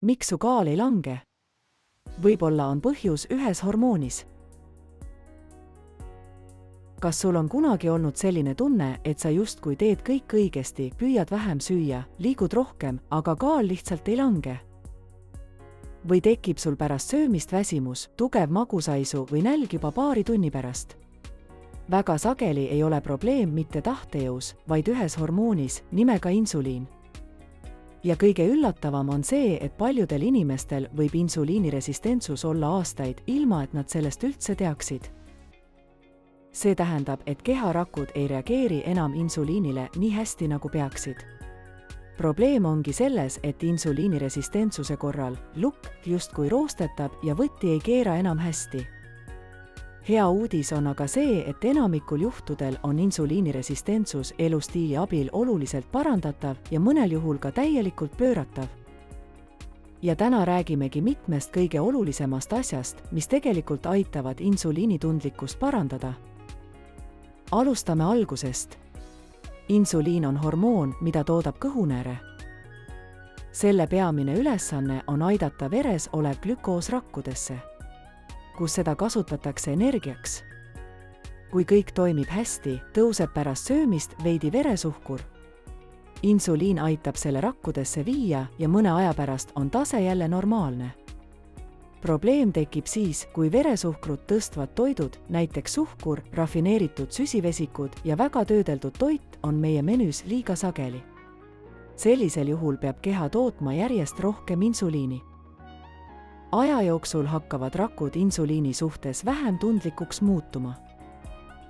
Miks su kaal ei lange? Võib-olla on põhjus ühes hormoonis. Kas sul on kunagi olnud selline tunne, et sa justkui teed kõik õigesti, püüad vähem süüa, liigud rohkem, aga kaal lihtsalt ei lange? Või tekib sul pärast söömist väsimus, tugev magusaisu või nälg juba paari tunni pärast? Väga sageli ei ole probleem mitte tahtejõus, vaid ühes hormoonis, nimega insuliin. Ja kõige üllatavam on see, et paljudel inimestel võib insuliiniresistentsus olla aastaid, ilma et nad sellest üldse teaksid. See tähendab, et keharakud ei reageeri enam insuliinile nii hästi, nagu peaksid. Probleem ongi selles, et insuliiniresistentsuse korral lukk justkui roostetab ja võtti ei keera enam hästi. Hea uudis on aga see, et enamikul juhtudel on insuliiniresistentsus elustiili abil oluliselt parandatav ja mõnel juhul ka täielikult pööratav. Ja täna räägimegi mitmest kõige olulisemast asjast, mis tegelikult aitavad insuliinitundlikkust parandada. Alustame algusest. Insuliin on hormoon, mida toodab kõhunääre. Selle peamine ülesanne on aidata veres olev glükoos rakkudesse, kus seda kasutatakse energiaks. Kui kõik toimib hästi, tõuseb pärast söömist veidi veresuhkur. Insuliin aitab selle rakkudesse viia ja mõne aja pärast on tase jälle normaalne. Probleem tekib siis, kui veresuhkrut tõstvad toidud, näiteks suhkur, rafineeritud süsivesikud ja väga töödeldud toit on meie menüüs liiga sageli. Sellisel juhul peab keha tootma järjest rohkem insuliini. Aja jooksul hakkavad rakud insuliini suhtes vähem tundlikuks muutuma.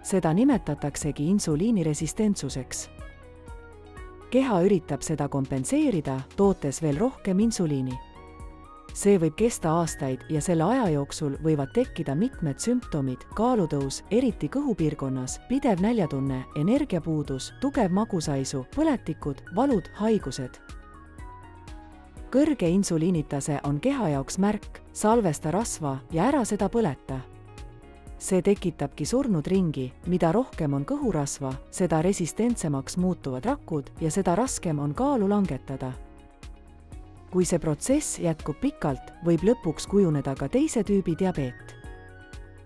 Seda nimetataksegi insuliiniresistentsuseks. Keha üritab seda kompenseerida, tootes veel rohkem insuliini. See võib kesta aastaid ja selle aja jooksul võivad tekkida mitmed sümptomid, kaalutõus, eriti kõhupiirkonnas, pidev näljatunne, energiapuudus, tugev magusaisu, põletikud, valud, haigused. Kõrge insuliinitase on keha jaoks märk, salvesta rasva ja ära seda põleta. See tekitabki surnud ringi, mida rohkem on kõhurasva, seda resistentsemaks muutuvad rakud ja seda raskem on kaalu langetada. Kui see protsess jätkub pikalt, võib lõpuks kujuneda ka teise tüübi diabeet.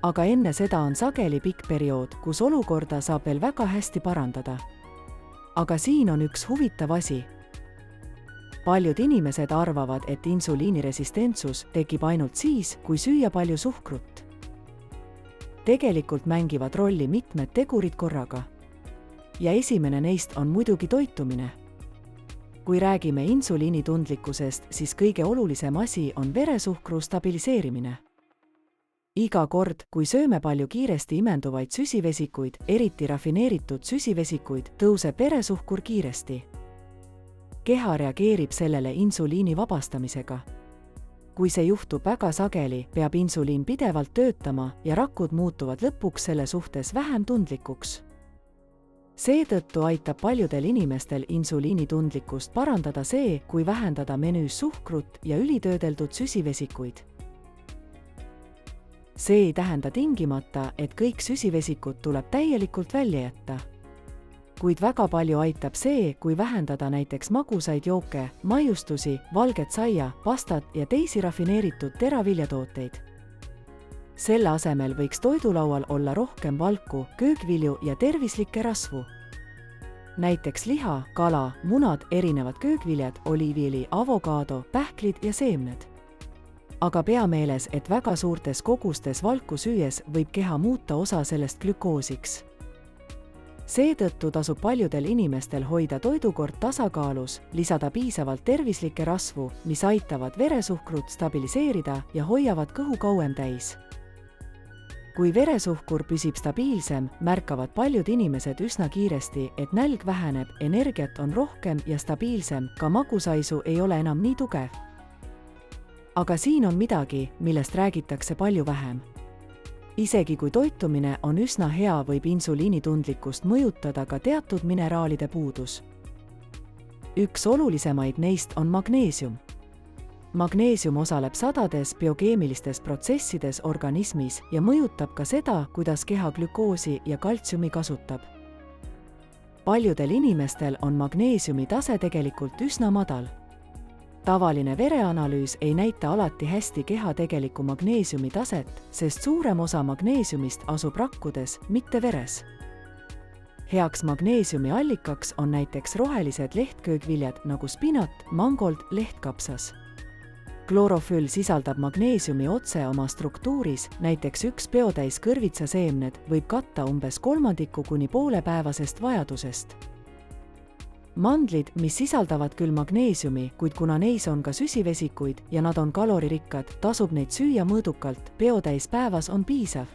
Aga enne seda on sageli pikk periood, kus olukorda saab veel väga hästi parandada. Aga siin on üks huvitav asi. Paljud inimesed arvavad, et insuliiniresistentsus tekib ainult siis, kui süüa palju suhkrut. Tegelikult mängivad rolli mitmed tegurid korraga. Ja esimene neist on muidugi toitumine. Kui räägime insuliinitundlikkusest, siis kõige olulisem asi on veresuhkru stabiliseerimine. Iga kord, kui sööme palju kiiresti imenduvaid süsivesikuid, eriti rafineeritud süsivesikuid, tõuseb veresuhkur kiiresti. Keha reageerib sellele insuliini vabastamisega. Kui see juhtub väga sageli, peab insuliin pidevalt töötama ja rakud muutuvad lõpuks selle suhtes vähem tundlikuks. Seetõttu aitab paljudel inimestel insuliinitundlikkust parandada see, kui vähendada menüüs suhkrut ja ülitöödeldud süsivesikuid. See ei tähenda tingimata, et kõik süsivesikud tuleb täielikult välja jätta. Kuid väga palju aitab see, kui vähendada näiteks magusaid jooke, maiustusi, valget saia, pastat ja teisi rafineeritud teraviljatooteid. Selle asemel võiks toidulaual olla rohkem valku, köögvilju ja tervislikke rasvu. Näiteks liha, kala, munad, erinevad köögviljad, oliiviõli, avokaado, pähklid ja seemned. Aga pea meeles, et väga suurtes kogustes valku süües võib keha muuta osa sellest glükoosiks. Seetõttu tasub paljudel inimestel hoida toidukord tasakaalus, lisada piisavalt tervislikke rasvu, mis aitavad veresuhkrut stabiliseerida ja hoiavad kõhu kauem täis. Kui veresuhkur püsib stabiilsem, märkavad paljud inimesed üsna kiiresti, et nälg väheneb, energiat on rohkem ja stabiilsem, ka magusaisu ei ole enam nii tugev. Aga siin on midagi, millest räägitakse palju vähem. Isegi kui toitumine on üsna hea, võib insuliinitundlikkust mõjutada ka teatud mineraalide puudus. Üks olulisemaid neist on magneesium. Magneesium osaleb sadades biokeemilistes protsessides organismis ja mõjutab ka seda, kuidas keha glükoosi ja kaltsiumi kasutab. Paljudel inimestel on magneesiumi tase tegelikult üsna madal. Tavaline vereanalüüs ei näita alati hästi keha tegelikku magneesiumi taset, sest suurem osa magneesiumist asub rakkudes, mitte veres. Heaks magneesiumi allikaks on näiteks rohelised lehtköögviljad nagu spinat, mangold, lehtkapsas. Klorofüll sisaldab magneesiumi otse oma struktuuris, näiteks 1 peotäis kõrvitsaseemned võib katta umbes 1/3 kuni poole päevasest vajadusest. Mandlid, mis sisaldavad küll magneesiumi, kuid kuna neis on ka süsivesikuid ja nad on kaloririkkad, tasub neid süüa mõõdukalt, peotäis päevas on piisav.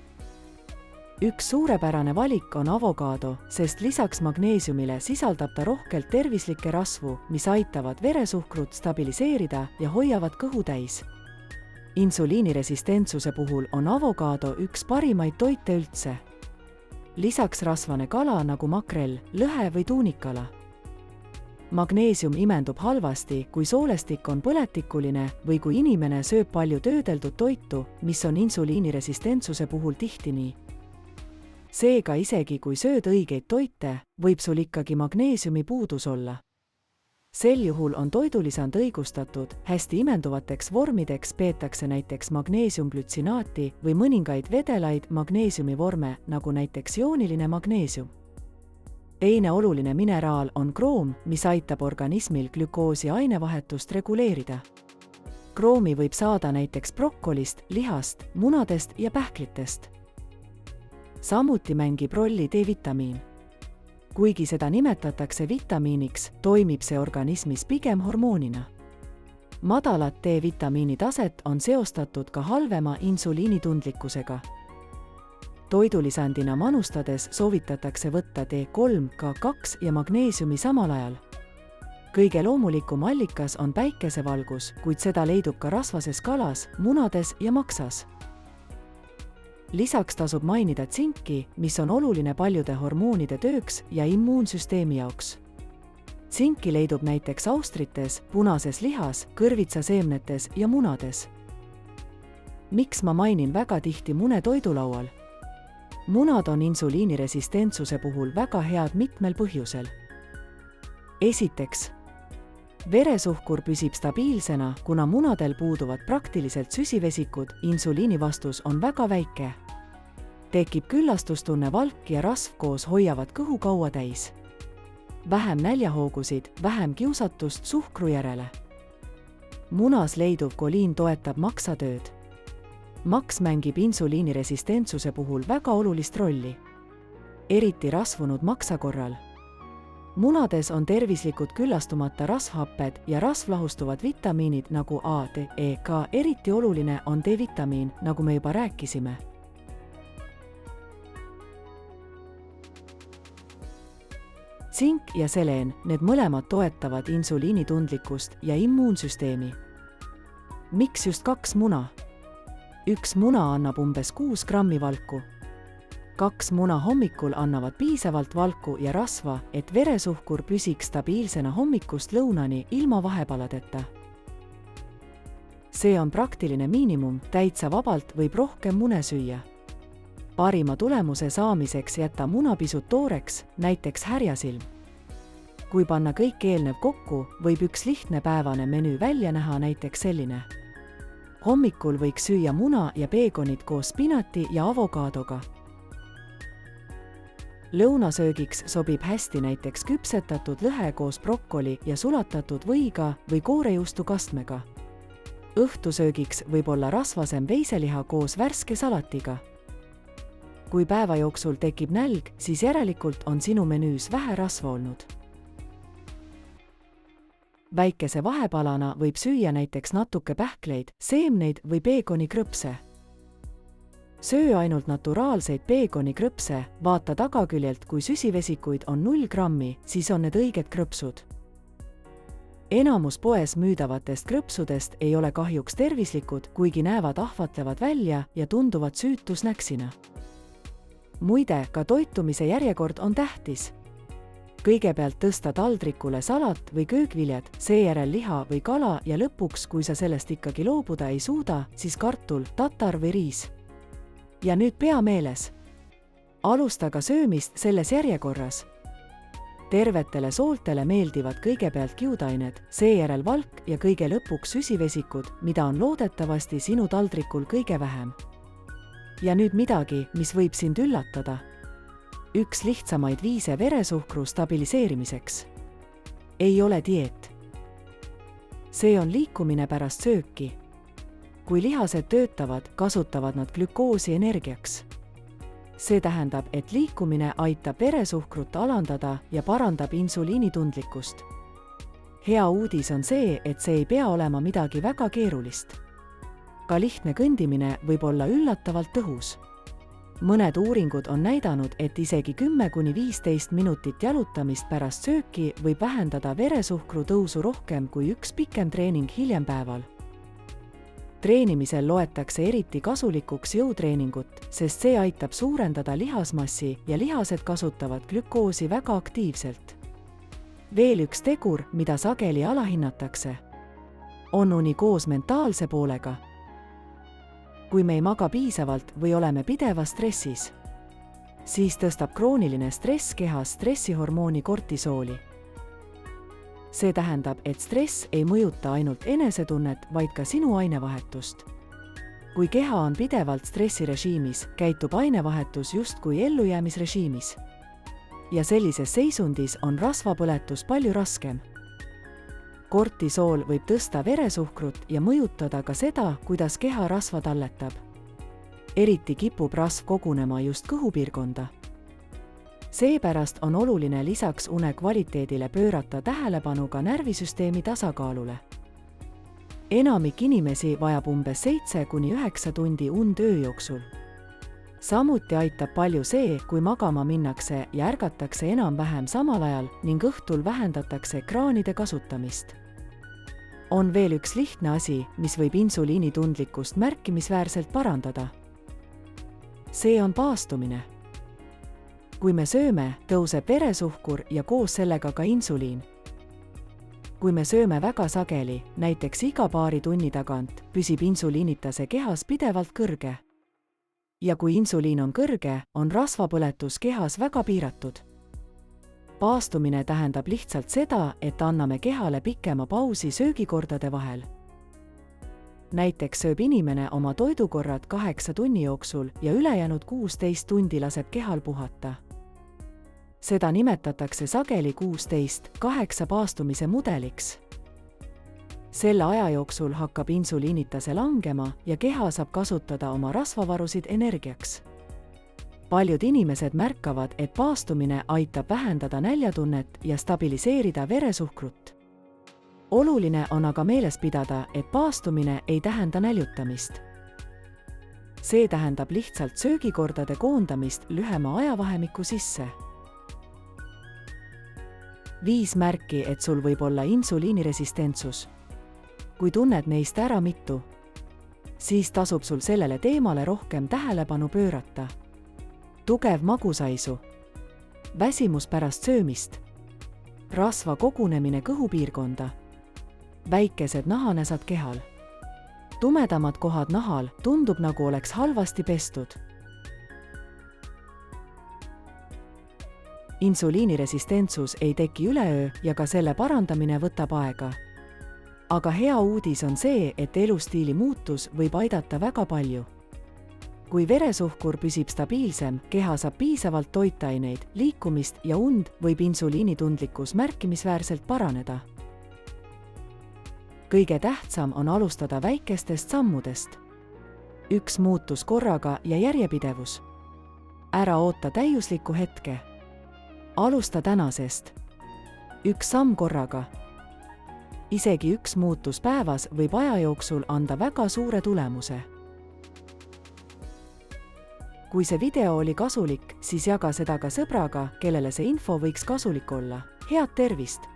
Üks suurepärane valik on avokaado, sest lisaks magneesiumile sisaldab ta rohkelt tervislikke rasvu, mis aitavad veresuhkrut stabiliseerida ja hoiavad kõhu täis. Insuliiniresistentsuse puhul on avokaado üks parimaid toite üldse. Lisaks rasvane kala nagu makrell, lõhe või tuunikala. Magneesium imendub halvasti, kui soolestik on põletikuline või kui inimene sööb palju töödeldud toitu, mis on insuliiniresistentsuse puhul tihti nii. Seega isegi kui sööd õigeid toite, võib sul ikkagi magneesiumi puudus olla. Sel juhul on toidulisand õigustatud, hästi imenduvateks vormideks peetakse näiteks magneesiumglütsinaati või mõningaid vedelaid magneesiumi vorme, nagu näiteks jooniline magneesium. Teine oluline mineraal on kroom, mis aitab organismil glükoosi ainevahetust reguleerida. Kroomi võib saada näiteks brokolist, lihast, munadest ja pähklitest. Samuti mängib rolli D-vitamiin. Kuigi seda nimetatakse vitamiiniks, toimib see organismis pigem hormoonina. Madalat D-vitamiini taset on seostatud ka halvema insuliinitundlikkusega. Toidulisandina manustades soovitatakse võtta D3, K2 ja magneesiumi samal ajal. Kõige loomulikum allikas on päikesevalgus, kuid seda leidub ka rasvases kalas, munades ja maksas. Lisaks tasub mainida tsinki, mis on oluline paljude hormoonide tööks ja immuunsüsteemi jaoks. Tsinki leidub näiteks austrites, punases lihas, kõrvitsaseemnetes ja munades. Miks ma mainin väga tihti mune toidulaual? Munad on insuliiniresistentsuse puhul väga head mitmel põhjusel. Esiteks, veresuhkur püsib stabiilsena, kuna munadel puuduvad praktiliselt süsivesikud, insuliini vastus on väga väike. Tekib küllastustunne, valk ja rasv koos hoiavad kõhu kaua täis. Vähem näljahoogusid, vähem kiusatust suhkru järele. Munas leiduv koliin toetab maksatööd. Maks mängib insuliiniresistentsuse puhul väga olulist rolli. Eriti rasvunud maksa korral. Munades on tervislikud küllastumata rasvhapped ja rasvlahustuvad vitamiinid nagu A, D, E, K. Eriti oluline on D-vitamiin, nagu me juba rääkisime. Tsink ja seleen, need mõlemad toetavad insuliinitundlikkust ja immuunsüsteemi. Miks just 2 muna? Üks muna annab umbes 6 grammi valku. 2 muna hommikul annavad piisavalt valku ja rasva, et veresuhkur püsiks stabiilsena hommikust lõunani ilma vahepaladeta. See on praktiline miinimum, täitsa vabalt võib rohkem mune süüa. Parima tulemuse saamiseks jätta muna pisut tooreks, näiteks härjasilm. Kui panna kõik eelnev kokku, võib üks lihtne päevane menüü välja näha näiteks selline. Hommikul võiks süüa muna ja peekonit koos spinati ja avokaadoga. Lõunasöögiks sobib hästi näiteks küpsetatud lõhe koos brokoli ja sulatatud võiga või koorejuustu kastmega. Õhtusöögiks võib olla rasvasem veiseliha koos värske salatiga. Kui päeva jooksul tekib nälg, siis järelikult on sinu menüüs vähe rasva olnud. Väikese vahepalana võib süüa näiteks natuke pähkleid, seemneid või peekonikrõpse. Söö ainult naturaalseid peekonikrõpse, vaata tagaküljelt, kui süsivesikuid on 0 grammi, siis on need õiged krõpsud. Enamus poes müüdavatest krõpsudest ei ole kahjuks tervislikud, kuigi näevad ahvatlevad välja ja tunduvad süütu snäksina. Muide, ka toitumise järjekord on tähtis. Kõigepealt tõsta taldrikule salat või köögviljad, seejärel liha või kala ja lõpuks, kui sa sellest ikkagi loobuda ei suuda, siis kartul, tatar või riis. Ja nüüd pea meeles. Alusta ka söömist selles järjekorras. tervetele sooltele meeldivad kõigepealt kiudained, seejärel valk ja kõige lõpuks süsivesikud, mida on loodetavasti sinu taldrikul kõige vähem. Ja nüüd midagi, mis võib sind üllatada. Üks lihtsamaid viise veresuhkru stabiliseerimiseks. Ei ole dieet. See on liikumine pärast sööki. Kui lihased töötavad, kasutavad nad glükoosi energiaks. See tähendab, et liikumine aitab veresuhkrut alandada ja parandab insuliinitundlikkust. Hea uudis on see, et see ei pea olema midagi väga keerulist. Ka lihtne kõndimine võib olla üllatavalt tõhus. Mõned uuringud on näidanud, et isegi 10–15 minutit jalutamist pärast sööki võib vähendada veresuhkru tõusu rohkem kui üks pikem treening hiljem päeval. Treenimisel loetakse eriti kasulikuks jõutreeningut, sest see aitab suurendada lihasmassi ja lihased kasutavad glükoosi väga aktiivselt. Veel üks tegur, mida sageli alahinnatakse, on uni koos mentaalse poolega. Kui me ei maga piisavalt või oleme pidevas stressis, siis tõstab krooniline stress kehas stressihormooni kortisooli. See tähendab, et stress ei mõjuta ainult enesetunnet, vaid ka sinu ainevahetust. Kui keha on pidevalt stressirežiimis, käitub ainevahetus justkui ellujäämisrežiimis. Ja sellises seisundis on rasvapõletus palju raskem. Kortisool võib tõsta veresuhkrut ja mõjutada ka seda, kuidas keha rasva talletab. Eriti kipub rasv kogunema just kõhupiirkonda. Seepärast on oluline lisaks une kvaliteedile pöörata tähelepanu ka närvisüsteemi tasakaalule. Enamik inimesi vajab umbes 7–9 tundi und öö jooksul. Samuti aitab palju see, kui magama minnakse ja ärgatakse enam-vähem samal ajal ning õhtul vähendatakse ekraanide kasutamist. On veel üks lihtne asi, mis võib insuliinitundlikkust märkimisväärselt parandada. See on paastumine. Kui me sööme, tõuseb veresuhkur ja koos sellega ka insuliin. Kui me sööme väga sageli, näiteks iga paari tunni tagant, püsib insuliinita see kehas pidevalt kõrge. Ja kui insuliin on kõrge, on rasvapõletus kehas väga piiratud. Paastumine tähendab lihtsalt seda, et anname kehale pikema pausi söögikordade vahel. Näiteks sööb inimene oma toidukorrad 8 tunni jooksul ja ülejäänud 16 tundi laseb kehal puhata. Seda nimetatakse sageli 16-8 paastumise mudeliks. Selle aja jooksul hakkab insuliinita see langema ja keha saab kasutada oma rasvavarusid energiaks. Paljud inimesed märkavad, et paastumine aitab vähendada näljatunnet ja stabiliseerida veresuhkrut. Oluline on aga meeles pidada, et paastumine ei tähenda näljutamist. See tähendab lihtsalt söögikordade koondamist lühema ajavahemiku sisse. 5 märki, et sul võib olla insuliiniresistentsus. Kui tunned neist ära mitu, siis tasub sul sellele teemale rohkem tähelepanu pöörata. Tugev magusaisu, väsimus pärast söömist, rasva kogunemine kõhupiirkonda, väikesed nahanäsad kehal, tumedamad kohad nahal, tundub nagu oleks halvasti pestud. Insuliiniresistentsus ei teki üleöö ja ka selle parandamine võtab aega. Aga hea uudis on see, et elustiili muutus võib aidata väga palju. Kui veresuhkur püsib stabiilsem, keha saab piisavalt toitaineid, liikumist ja und, võib insuliinitundlikkus märkimisväärselt paraneda. Kõige tähtsam on alustada väikestest sammudest. Üks muutus korraga ja järjepidevus. Ära oota täiuslikku hetke. Alusta tänasest. Üks samm korraga. Isegi üks muutus päevas võib aja jooksul anda väga suure tulemuse. Kui see video oli kasulik, siis jaga seda ka sõbraga, kellele see info võiks kasulik olla. Head tervist!